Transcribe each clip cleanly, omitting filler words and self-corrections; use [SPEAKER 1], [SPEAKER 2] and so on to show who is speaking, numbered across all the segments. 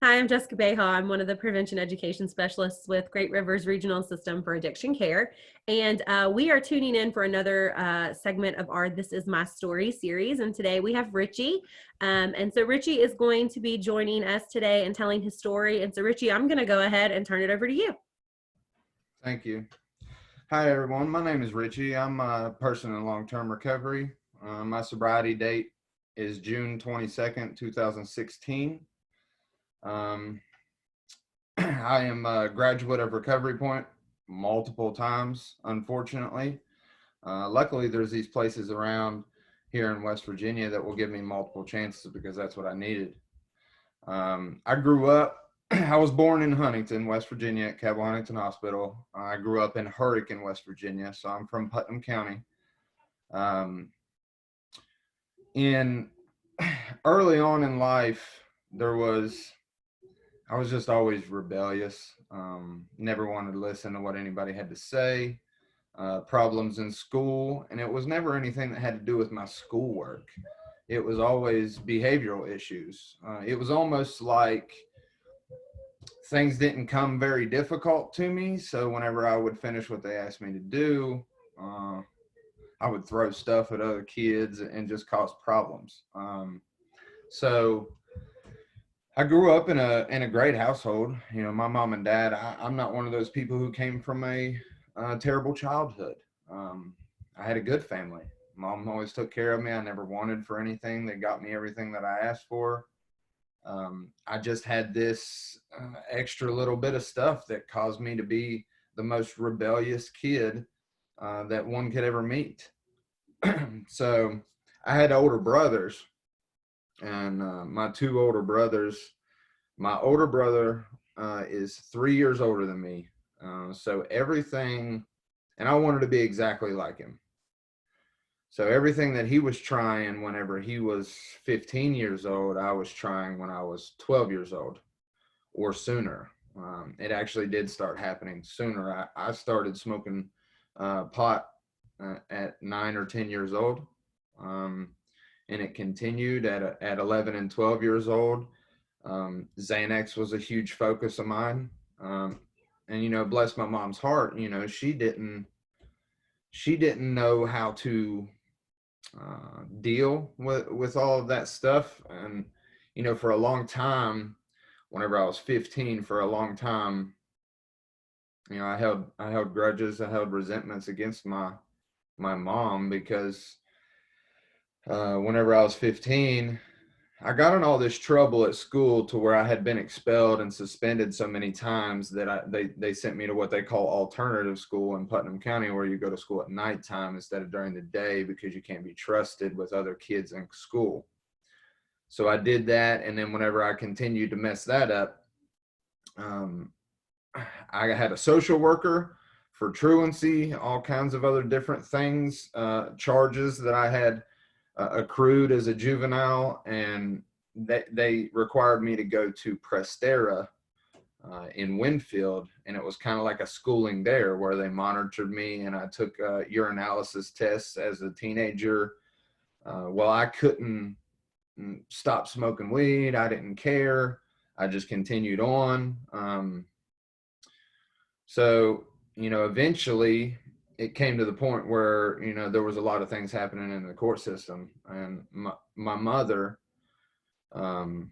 [SPEAKER 1] Hi, I'm Jessica Beha. I'm one of the prevention education specialists with Great Rivers Regional System for Addiction Care. And we are tuning in for another segment of our This Is My Story series. And today we have Richie. And so Richie is going to be joining us today and telling his story. And so, Richie, I'm going to go ahead and turn it over to you.
[SPEAKER 2] Thank you. Hi, everyone. My name is Richie. I'm a person in long-term recovery. My sobriety date is June 22nd, 2016. Um, I am a graduate of Recovery Point multiple times, unfortunately. Luckily, there's these places around here in West Virginia that will give me multiple chances because that's what I needed. I grew up, I was born in Huntington, West Virginia at Cabell Huntington Hospital. I grew up in Hurricane, West Virginia, so I'm from Putnam County. Um, in early on in life, I was just always rebellious. Never wanted to listen to what anybody had to say. Problems in school, and it was never anything that had to do with my schoolwork. It was always behavioral issues. It was almost like things didn't come very difficult to me. So whenever I would finish what they asked me to do, uh, I would throw stuff at other kids and just cause problems. So I grew up in a great household. You know, my mom and dad. I'm not one of those people who came from a terrible childhood. Um, I had a good family. Mom always took care of me. I never wanted for anything. They got me everything that I asked for. I just had this extra little bit of stuff that caused me to be the most rebellious kid that one could ever meet. So I had older brothers, and my two older brothers, my older brother is 3 years older than me. So everything, and I wanted to be exactly like him. So everything that he was trying whenever he was 15 years old, I was trying when I was 12 years old or sooner. It actually did start happening sooner. I started smoking pot at 9 or 10 years old, um, and it continued at 11 and 12 years old. Xanax was a huge focus of mine, and bless my mom's heart. She didn't know how to deal with all of that stuff, and for a long time, whenever I was 15, for a long time, I held grudges, I held resentments against my mom because whenever I was 15, I got in all this trouble at school to where I had been expelled and suspended so many times that they sent me to what they call alternative school in Putnam County, where you go to school at nighttime instead of during the day because you can't be trusted with other kids in school. So I did that, and then whenever I continued to mess that up, um, I had a social worker for truancy, all kinds of other different things, charges that I had accrued as a juvenile, and they required me to go to Prestera in Winfield, and it was kind of like a schooling there where they monitored me, and I took urinalysis tests as a teenager. Well, I couldn't stop smoking weed. I didn't care. I just continued on. So, eventually it came to the point where, there was a lot of things happening in the court system. And my mother, um,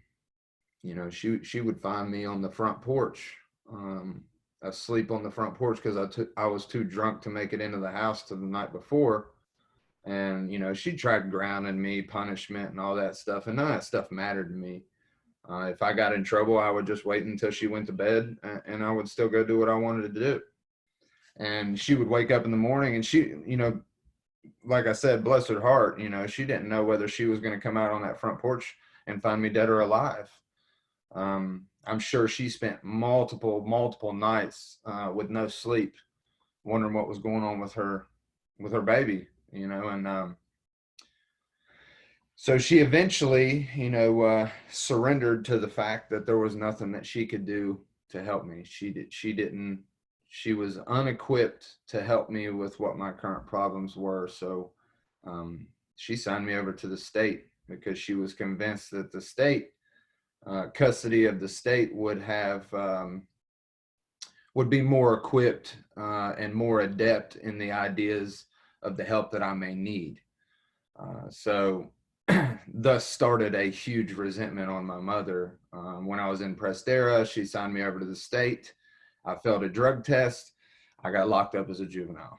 [SPEAKER 2] she would find me on the front porch, asleep on the front porch because I was too drunk to make it into the house to the night before. And, she tried grounding me, punishment, and all that stuff. And none of that stuff mattered to me. If I got in trouble, I would just wait until she went to bed, and I would still go do what I wanted to do. And she would wake up in the morning, and she, like I said, bless her heart, she didn't know whether she was going to come out on that front porch and find me dead or alive. I'm sure she spent multiple nights with no sleep, wondering what was going on with her baby, and so she eventually, surrendered to the fact that there was nothing that she could do to help me. She was unequipped to help me with what my current problems were. So she signed me over to the state because she was convinced that the state custody of the state would be more equipped and more adept in the ideas of the help that I may need. So thus started a huge resentment on my mother. When I was in Prestera, she signed me over to the state. I failed a drug test. I got locked up as a juvenile.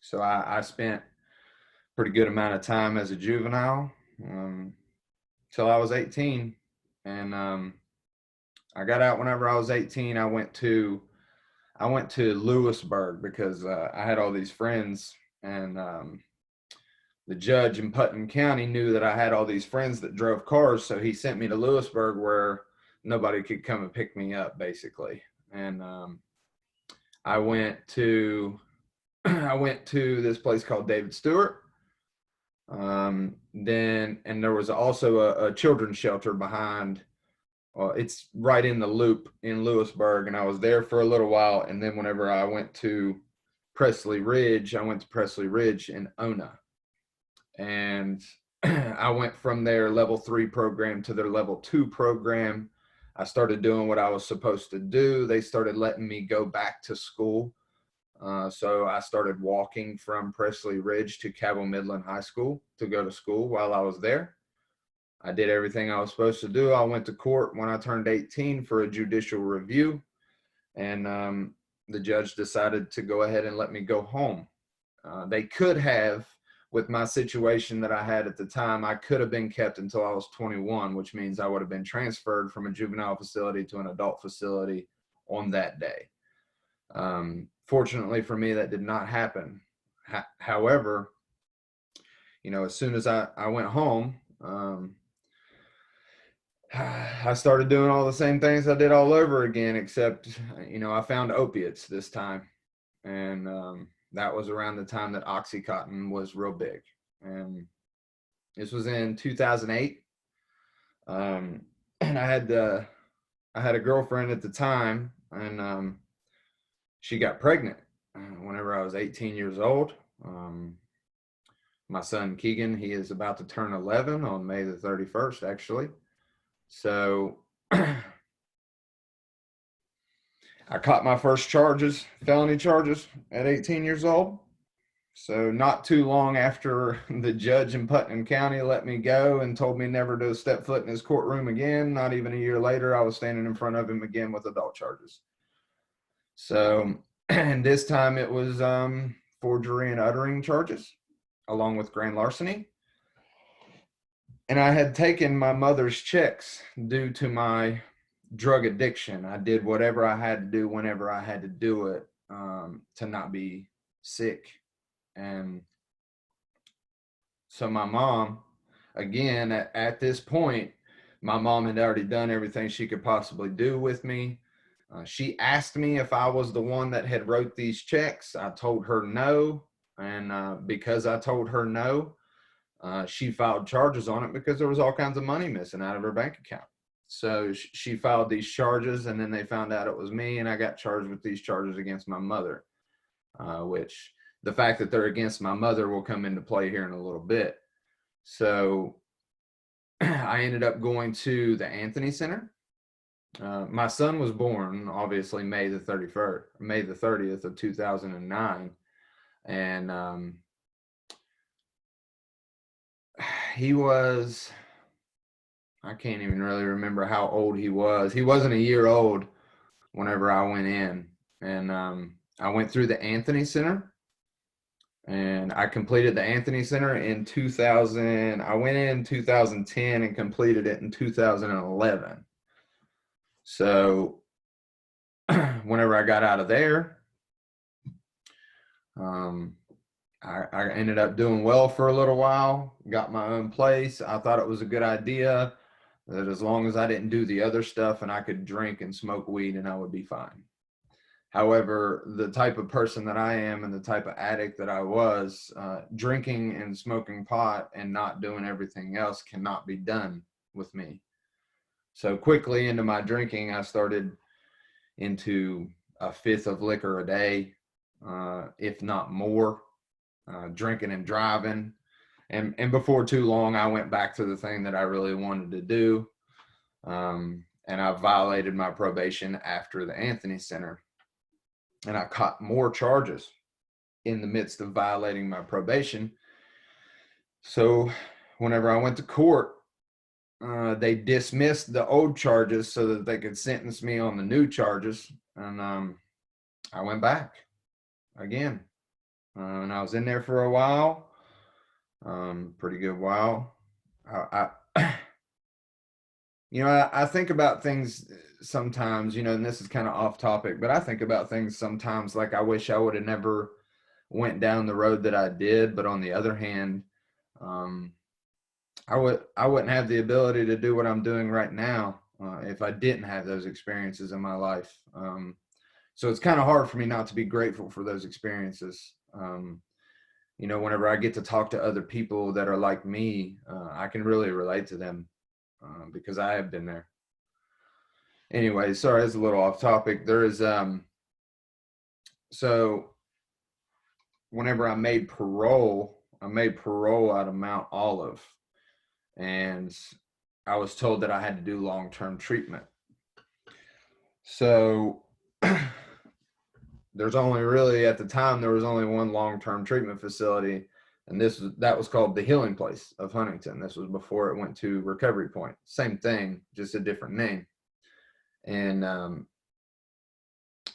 [SPEAKER 2] So I spent a pretty good amount of time as a juvenile till I was 18. And I got out whenever I was 18. I went to Lewisburg because I had all these friends, and the judge in Putnam County knew that I had all these friends that drove cars, so he sent me to Lewisburg where nobody could come and pick me up, basically. And I went to this place called David Stewart. Then there was also a children's shelter behind. It's right in the loop in Lewisburg, and I was there for a little while. And then whenever I went to Presley Ridge, in Ona. And I went from their level 3 program to their level 2 program. I started doing what I was supposed to do. They started letting me go back to school. So I started walking from Presley Ridge to Cabell Midland High School to go to school while I was there. I did everything I was supposed to do. I went to court when I turned 18 for a judicial review, and the judge decided to go ahead and let me go home. They could have, with my situation that I had at the time, I could have been kept until I was 21, which means I would have been transferred from a juvenile facility to an adult facility on that day. Fortunately for me, that did not happen. However, as soon as I went home, I started doing all the same things I did all over again, except, I found opiates this time. And that was around the time that Oxycontin was real big. And this was in 2008. And I had a girlfriend at the time, and she got pregnant whenever I was 18 years old. My son Keegan, he is about to turn 11 on May the 31st, actually. So I caught my first felony charges at 18 years old. So not too long after the judge in Putnam County let me go and told me never to step foot in his courtroom again, not even a year later, I was standing in front of him again with adult charges. So, and this time it was forgery and uttering charges, along with grand larceny. And I had taken my mother's checks due to my drug addiction. I did whatever I had to do whenever I had to do it to not be sick. And so my mom, again, at this point, my mom had already done everything she could possibly do with me. She asked me if I was the one that had wrote these checks. I told her no. And because I told her no, she filed charges on it because there was all kinds of money missing out of her bank account. So she filed these charges, and then they found out it was me, and I got charged with these charges against my mother, which the fact that they're against my mother will come into play here in a little bit. So I ended up going to the Anthony Center. My son was born, obviously, May the 30th of 2009. And he was, I can't even really remember how old he was. He wasn't a year old whenever I went in. And I went through the Anthony Center, and I completed the Anthony Center in 2000. I went in 2010 and completed it in 2011. So whenever I got out of there, I ended up doing well for a little while, got my own place. I thought it was a good idea that as long as I didn't do the other stuff and I could drink and smoke weed, and I would be fine. However, the type of person that I am and the type of addict that I was, drinking and smoking pot and not doing everything else cannot be done with me. So quickly into my drinking, I started into a fifth of liquor a day, if not more, drinking and driving. And before too long, I went back to the thing that I really wanted to do. And I violated my probation after the Anthony Center. And I caught more charges in the midst of violating my probation. So whenever I went to court, they dismissed the old charges so that they could sentence me on the new charges. And I went back again. And I was in there for a while, pretty good while. I I think about things sometimes, and this is kind of off topic, but I think about things sometimes like I wish I would have never went down the road that I did. But on the other hand, um, I wouldn't have the ability to do what I'm doing right now if I didn't have those experiences in my life. So it's kind of hard for me not to be grateful for those experiences. Whenever I get to talk to other people that are like me, I can really relate to them because I have been there. Anyway, sorry, it's a little off topic. There is so whenever I made parole out of Mount Olive, and I was told that I had to do long-term treatment. So there's only really, at the time, there was only one long-term treatment facility, and that was called the Healing Place of Huntington. This was before it went to Recovery Point. Same thing, just a different name. And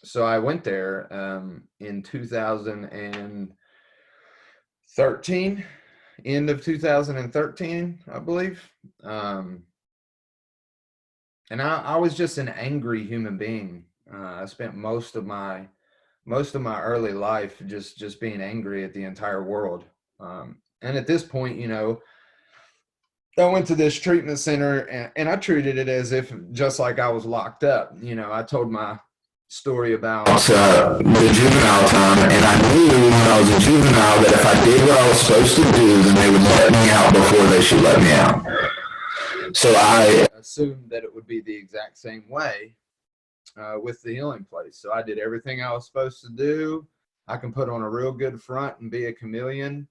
[SPEAKER 2] so I went there in 2013, end of 2013, I believe. And I was just an angry human being. I spent most of my early life just being angry at the entire world. And at this point, I went to this treatment center and I treated it as if just like I was locked up. I told my story about the juvenile time, and I knew when I was a juvenile that if I did what I was supposed to do, then they would let me out before they should let me out. So I assumed that it would be the exact same way with the Healing Place. So I did everything I was supposed to do. I can put on a real good front and be a chameleon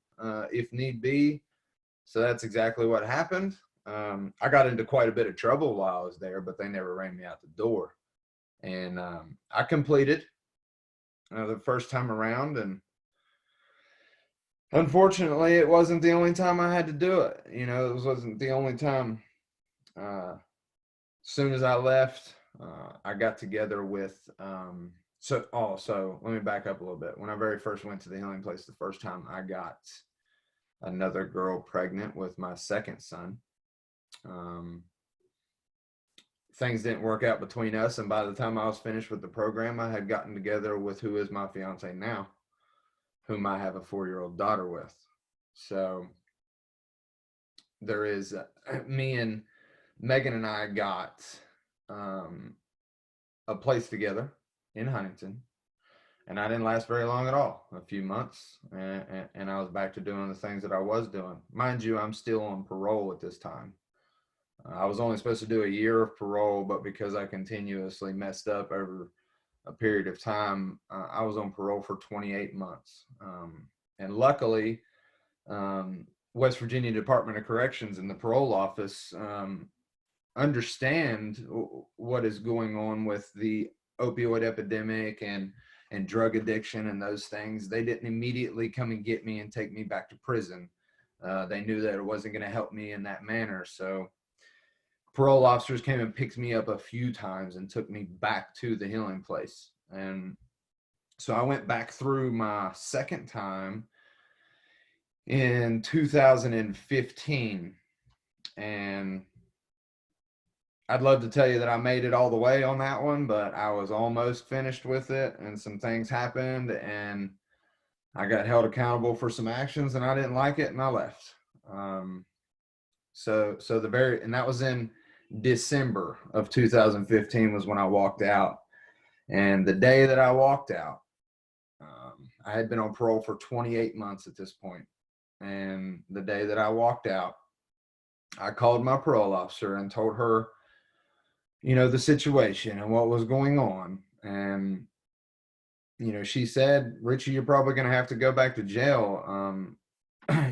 [SPEAKER 2] if need be. So that's exactly what happened. I got into quite a bit of trouble while I was there, but they never ran me out the door. And I completed the first time around, and unfortunately, it wasn't the only time I had to do it. It wasn't the only time. As soon as I left, I got together with. So let me back up a little bit. When I very first went to the Healing Place, the first time, I got another girl pregnant with my second son. Things didn't work out between us, and by the time I was finished with the program, I had gotten together with who is my fiance now, whom I have a 4-year-old daughter with. So there is me and Megan and I got a place together in Huntington, and I didn't last very long at all, a few months, and I was back to doing the things that I was doing. Mind you, I'm still on parole at this time. I was only supposed to do a year of parole, but because I continuously messed up over a period of time, I was on parole for 28 months. And luckily, West Virginia Department of Corrections and the parole office understand what is going on with the opioid epidemic and drug addiction and those things. They didn't immediately come and get me and take me back to prison. They knew that it wasn't going to help me in that manner. So parole officers came and picked me up a few times and took me back to the Healing Place. And so I went back through my second time in 2015. And I'd love to tell you that I made it all the way on that one, but I was almost finished with it, and some things happened, and I got held accountable for some actions, and I didn't like it, and I left. And that was in December of 2015 was when I walked out. And the day that I walked out, I had been on parole for 28 months at this point. And the day that I walked out, I called my parole officer and told her, the situation and what was going on. And, she said, "Richie, you're probably going to have to go back to jail.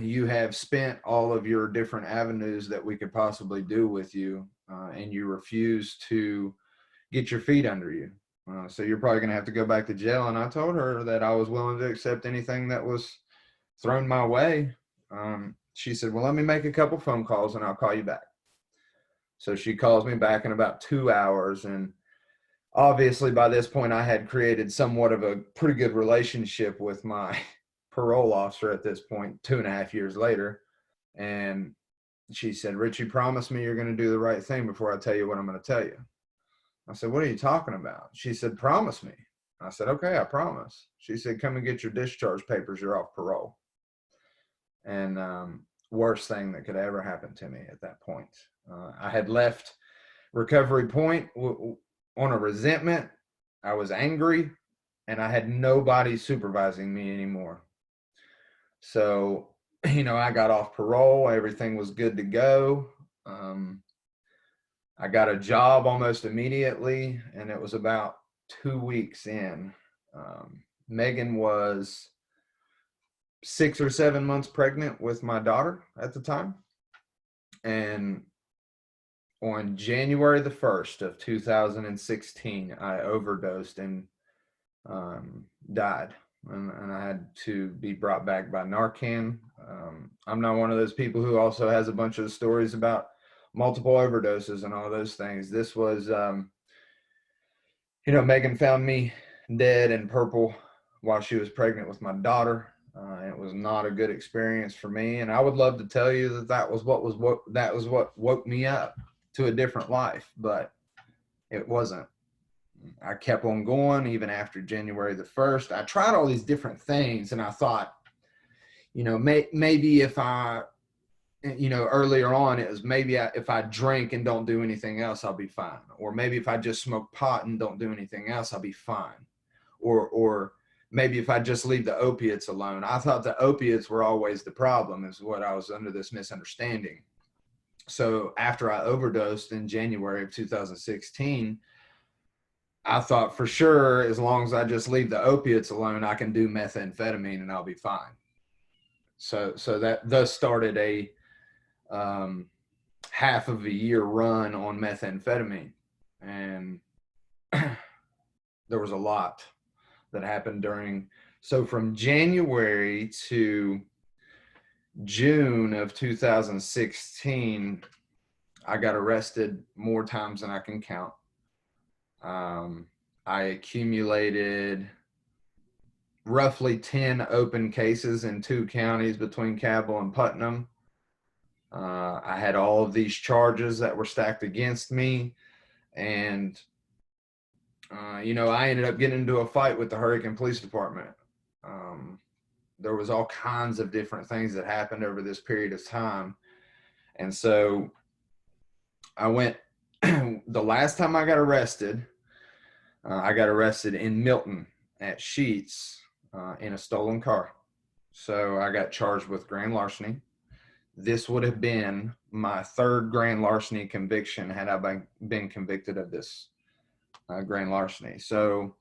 [SPEAKER 2] you have spent all of your different avenues that we could possibly do with you, and you refuse to get your feet under you. So you're probably going to have to go back to jail. And I told her that I was willing to accept anything that was thrown my way. She said, well, let me make a couple phone calls and I'll call you back. So she calls me back in about 2 hours. And obviously by this point, I had created somewhat of a pretty good relationship with my parole officer at this point, 2.5 years later. And she said, Richie, promise me you're going to do the right thing before I tell you what I'm going to tell you. I said, what are you talking about? She said, promise me. I said, okay, I promise. She said, come and get your discharge papers. You're off parole. And worst thing that could ever happen to me at that point. I had left Recovery Point on a resentment. I was angry, and I had nobody supervising me anymore. So, I got off parole. Everything was good to go. I got a job almost immediately, and it was about 2 weeks in. Megan was 6 or 7 months pregnant with my daughter at the time. And on January the 1st of 2016, I overdosed and died. And I had to be brought back by Narcan. I'm not one of those people who also has a bunch of stories about multiple overdoses and all those things. This was, Megan found me dead and purple while she was pregnant with my daughter. It was not a good experience for me, and I would love to tell you that was what woke me up to a different life, but it wasn't. I kept on going even after January the 1st. I tried all these different things, and I thought, maybe if I, earlier on it was maybe if I drink and don't do anything else, I'll be fine. Or maybe if I just smoke pot and don't do anything else, I'll be fine. Or maybe if I just leave the opiates alone. I thought the opiates were always the problem, is what I was under this misunderstanding. So after I overdosed in January of 2016, I thought for sure, as long as I just leave the opiates alone, I can do methamphetamine and I'll be fine. So that thus started a half of a year run on methamphetamine. And there was a lot that happened so from January to June of 2016, I got arrested more times than I can count. I accumulated roughly 10 open cases in 2 counties between Cabell and Putnam. I had all of these charges that were stacked against me. And, I ended up getting into a fight with the Hurricane Police Department. There was all kinds of different things that happened over this period of time. And so I went, the last time I got arrested in Milton at Sheetz in a stolen car. So I got charged with grand larceny. This would have been my 3rd grand larceny conviction had I been convicted of this grand larceny. So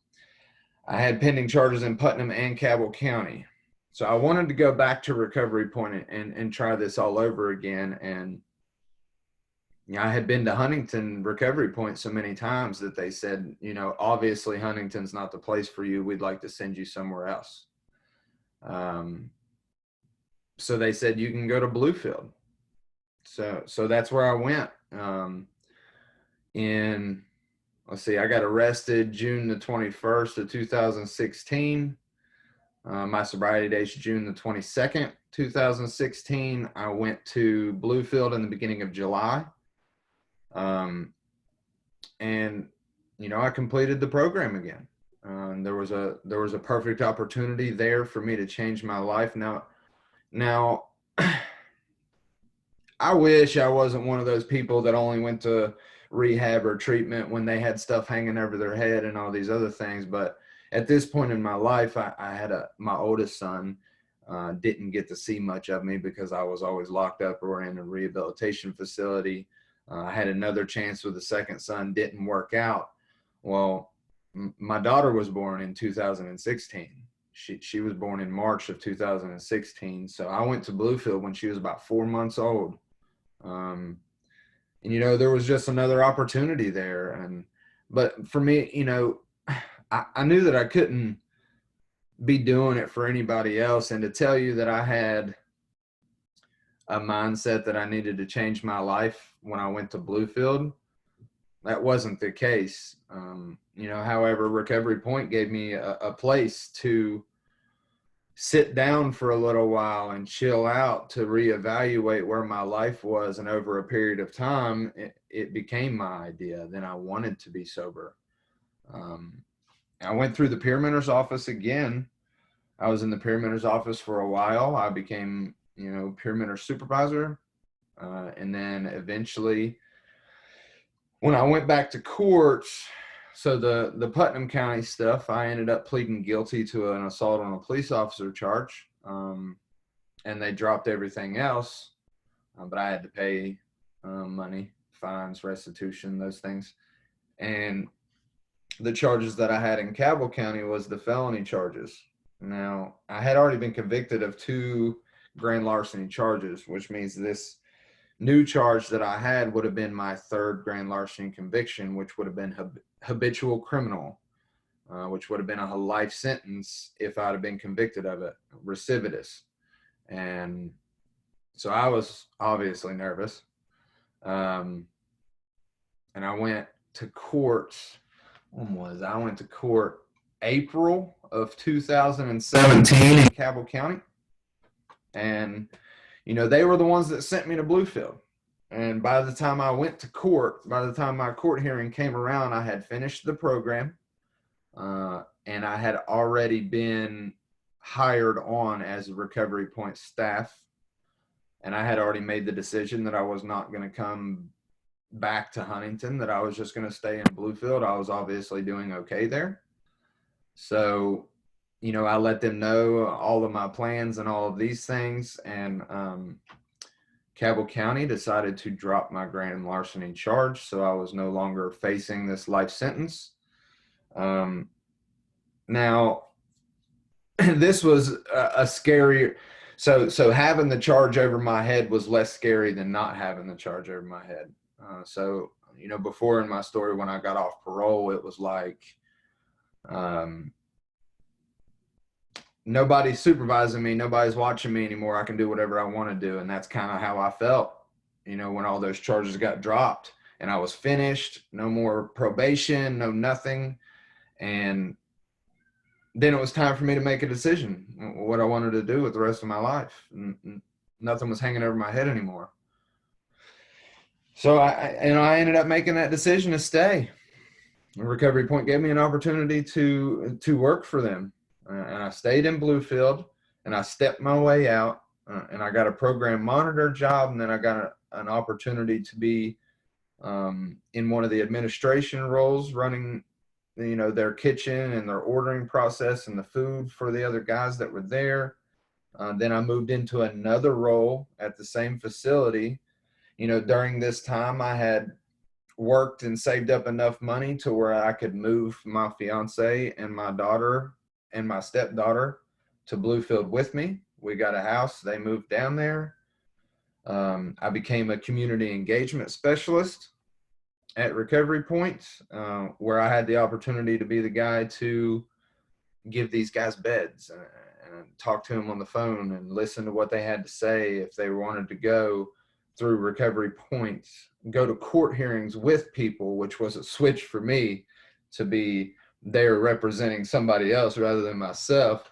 [SPEAKER 2] I had pending charges in Putnam and Cabell County. So I wanted to go back to Recovery Point and try this all over again. And I had been to Huntington Recovery Point so many times that they said, obviously Huntington's not the place for you. We'd like to send you somewhere else. So they said, you can go to Bluefield. So that's where I went. I got arrested June the 21st of 2016. My sobriety date's June the 22nd, 2016. I went to Bluefield in the beginning of July. I completed the program again. There was a perfect opportunity there for me to change my life. Now, I wish I wasn't one of those people that only went to rehab or treatment when they had stuff hanging over their head and all these other things. But at this point in my life, I had my oldest son didn't get to see much of me because I was always locked up or in a rehabilitation facility. I had another chance with the second son, didn't work out. Well, my daughter was born in 2016. She was born in March of 2016. So I went to Bluefield when she was about 4 months old. And there was just another opportunity there. But for me, I knew that I couldn't be doing it for anybody else. And to tell you that I had a mindset that I needed to change my life when I went to Bluefield, that wasn't the case. However, Recovery Point gave me a place to sit down for a little while and chill out, to reevaluate where my life was. And over a period of time, it became my idea. Then I wanted to be sober. I went through the peer mentor's office again. I was in the peer mentor's office for a while. I became, peer mentor supervisor. And then eventually, when I went back to court, so the Putnam County stuff, I ended up pleading guilty to an assault on a police officer charge. And they dropped everything else. But I had to pay money, fines, restitution, those things. And the charges that I had in Cabell County was the felony charges. Now, I had already been convicted of 2 grand larceny charges, which means this new charge that I had would have been my 3rd grand larceny conviction, which would have been habitual criminal, which would have been a life sentence if I'd have been convicted of it, recidivist. And so I was obviously nervous. And I went to court. I went to court April of 2017 in Cabell County. And, they were the ones that sent me to Bluefield. And by the time I went to court, by the time my court hearing came around, I had finished the program. And I had already been hired on as a Recovery Point staff. And I had already made the decision that I was not going to come back to Huntington, that I was just going to stay in Bluefield. I was obviously doing okay there. So, I let them know all of my plans and all of these things. And Cabell County decided to drop my grand larceny charge. So I was no longer facing this life sentence. Now, this was a scary, so having the charge over my head was less scary than not having the charge over my head. So, before in my story, when I got off parole, it was like, nobody's supervising me, nobody's watching me anymore. I can do whatever I want to do. And that's kind of how I felt, when all those charges got dropped and I was finished, no more probation, no nothing. And then it was time for me to make a decision what I wanted to do with the rest of my life. Nothing was hanging over my head anymore. So I ended up making that decision to stay. Recovery Point gave me an opportunity to work for them. And I stayed in Bluefield, and I stepped my way out, and I got a program monitor job. And then I got an opportunity to be in one of the administration roles, running their kitchen and their ordering process and the food for the other guys that were there. Then I moved into another role at the same facility. During this time, I had worked and saved up enough money to where I could move my fiance and my daughter and my stepdaughter to Bluefield with me. We got a house. They moved down there. I became a community engagement specialist at Recovery Point, where I had the opportunity to be the guy to give these guys beds and talk to them on the phone and listen to what they had to say. If they wanted to go through Recovery Point, go to court hearings with people, which was a switch for me to be there representing somebody else rather than myself.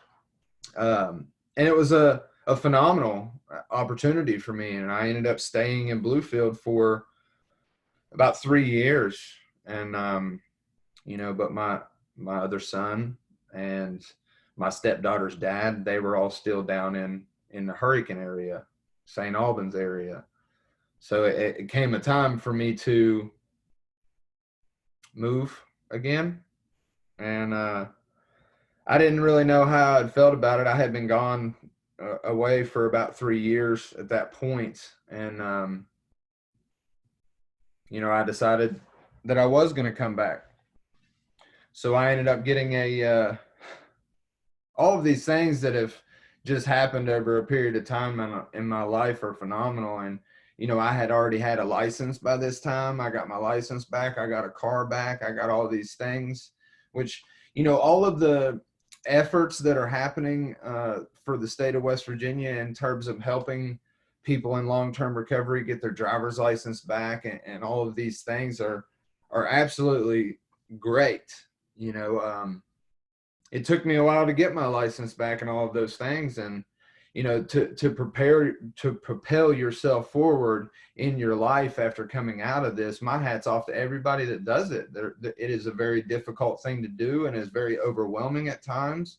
[SPEAKER 2] And it was a phenomenal opportunity for me. And I ended up staying in Bluefield for about 3 years. And, but my other son and my stepdaughter's dad, they were all still down in the Hurricane area, St. Albans area. So it came a time for me to move again. And I didn't really know how I'd felt about it. I had been gone away for about 3 years at that point. And, I decided that I was going to come back. So I ended up getting a all of these things that have just happened over a period of time in my life are phenomenal. And, I had already had a license by this time. I got my license back. I got a car back. I got all these things, which, all of the efforts that are happening for the state of West Virginia in terms of helping people in long-term recovery get their driver's license back, and all of these things are absolutely great. It took me a while to get my license back and all of those things. And, to propel yourself forward in your life after coming out of this, my hat's off to everybody that does it. It is a very difficult thing to do and is very overwhelming at times.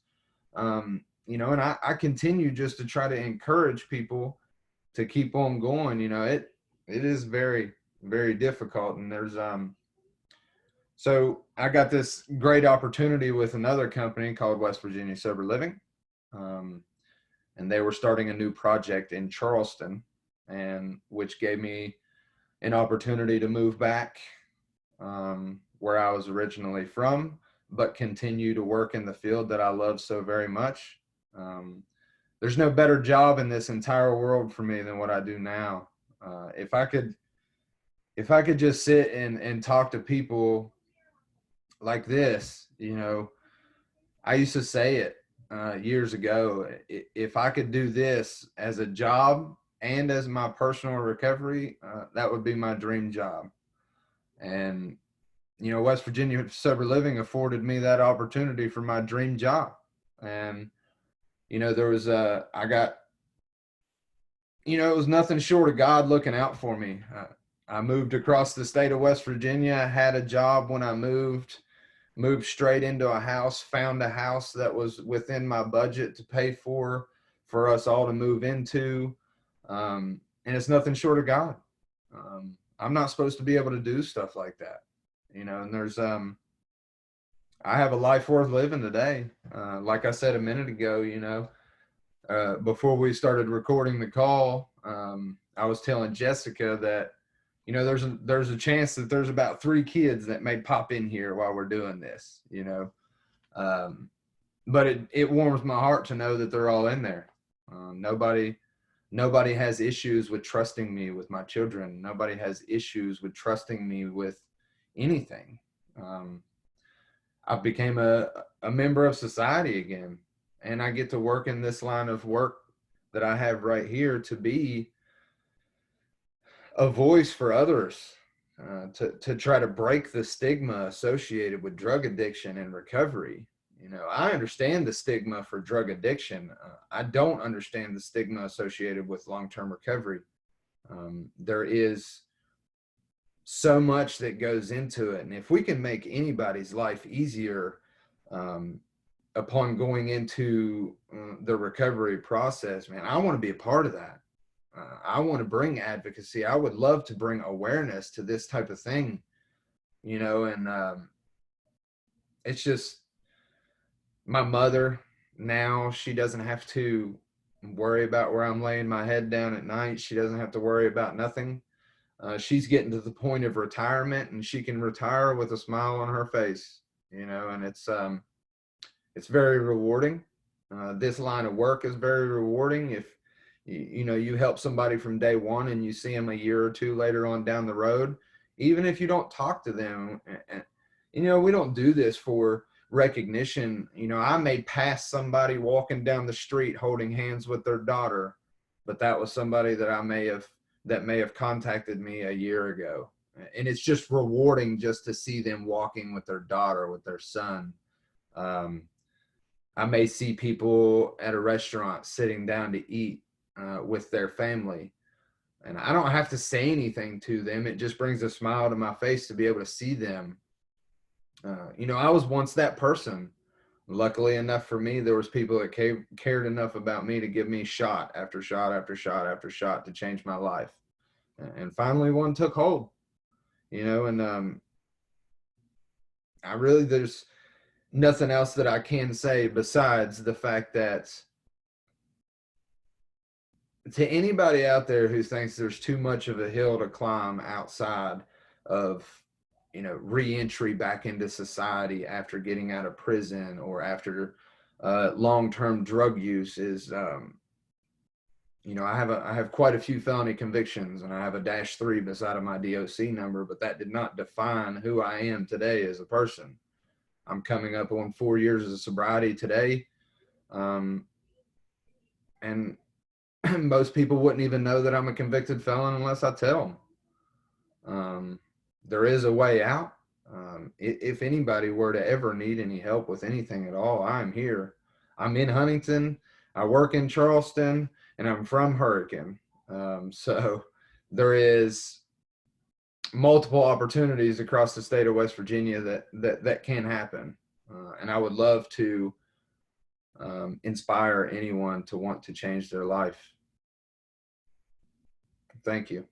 [SPEAKER 2] And I continue just to try to encourage people to keep on going. It is very, very difficult. And so I got this great opportunity with another company called West Virginia Sober Living. And they were starting a new project in Charleston, and which gave me an opportunity to move back where I was originally from, but continue to work in the field that I love so very much. There's no better job in this entire world for me than what I do now. If I could just sit and talk to people like this, I used to say it years ago. If I could do this as a job and as my personal recovery, that would be my dream job. And, West Virginia Sober Living afforded me that opportunity for my dream job. And, there was it was nothing short of God looking out for me. I moved across the state of West Virginia. I had a job when I moved straight into a house, found a house that was within my budget to pay for us all to move into. And it's nothing short of God. I'm not supposed to be able to do stuff like that, and I have a life worth living today. Like I said a minute ago, before we started recording the call, I was telling Jessica that, there's a chance that there's about 3 kids that may pop in here while we're doing this, but it warms my heart to know that they're all in there. Nobody has issues with trusting me with my children. Nobody has issues with trusting me with anything. I became a member of society again, and I get to work in this line of work that I have right here to be a voice for others, to try to break the stigma associated with drug addiction and recovery. I understand the stigma for drug addiction. I don't understand the stigma associated with long-term recovery. There is so much that goes into it. And if we can make anybody's life easier upon going into the recovery process, man, I want to be a part of that. I want to bring advocacy. I would love to bring awareness to this type of thing, and it's just, my mother now, she doesn't have to worry about where I'm laying my head down at night. She doesn't have to worry about nothing. She's getting to the point of retirement, and she can retire with a smile on her face, and it's very rewarding. This line of work is very rewarding. If you help somebody from day one and you see them a year or two later on down the road, even if you don't talk to them, and we don't do this for recognition. I may pass somebody walking down the street holding hands with their daughter, but that was somebody that may have contacted me a year ago. And it's just rewarding just to see them walking with their daughter, with their son. I may see people at a restaurant sitting down to eat with their family, and I don't have to say anything to them. It just brings a smile to my face to be able to see them. I was once that person. Luckily enough for me, there was people that cared enough about me to give me shot after shot after shot after shot to change my life. And finally one took hold, and there's nothing else that I can say besides the fact that, to anybody out there who thinks there's too much of a hill to climb outside of, re-entry back into society after getting out of prison, or after long-term drug use is, I have quite a few felony convictions, and I have a -3 beside of my DOC number, but that did not define who I am today as a person. I'm coming up on 4 years of sobriety today. And most people wouldn't even know that I'm a convicted felon unless I tell them. There is a way out. If anybody were to ever need any help with anything at all, I'm here. I'm in Huntington, I work in Charleston, and I'm from Hurricane. So there is multiple opportunities across the state of West Virginia that can happen. And I would love to inspire anyone to want to change their life. Thank you.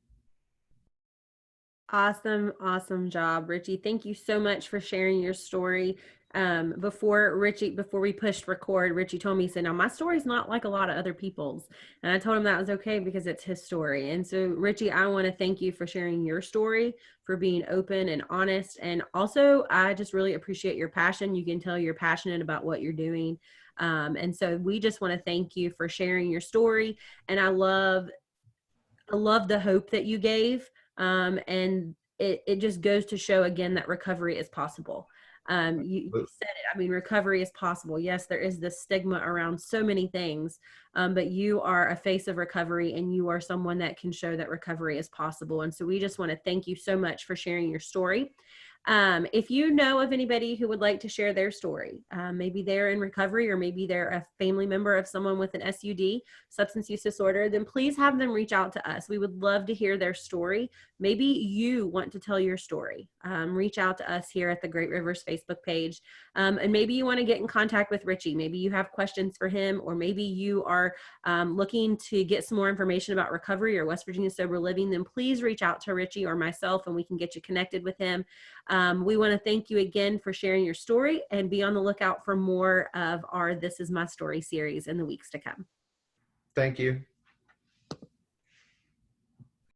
[SPEAKER 1] Awesome job, Richie. Thank you so much for sharing your story. Before we pushed record, Richie told me, he said, now my story's not like a lot of other people's. And I told him that was okay because it's his story. And so, Richie, I want to thank you for sharing your story, for being open and honest. And also, I just really appreciate your passion. You can tell you're passionate about what you're doing. And so we just want to thank you for sharing your story. And I love the hope that you gave. And it just goes to show again that recovery is possible. You said it. I mean, recovery is possible. Yes, there is this stigma around so many things, but you are a face of recovery, and you are someone that can show that recovery is possible. And so we just want to thank you so much for sharing your story. If you know of anybody who would like to share their story, maybe they're in recovery, or maybe they're a family member of someone with an SUD, substance use disorder, then please have them reach out to us. We would love to hear their story. Maybe you want to tell your story. Reach out to us here at the Great Rivers Facebook page. And maybe you want to get in contact with Richie. Maybe you have questions for him, or maybe you are looking to get some more information about recovery or West Virginia sober living, then please reach out to Richie or myself, and we can get you connected with him. We want to thank you again for sharing your story, and be on the lookout for more of our This Is My Story series in the weeks to come.
[SPEAKER 2] Thank you.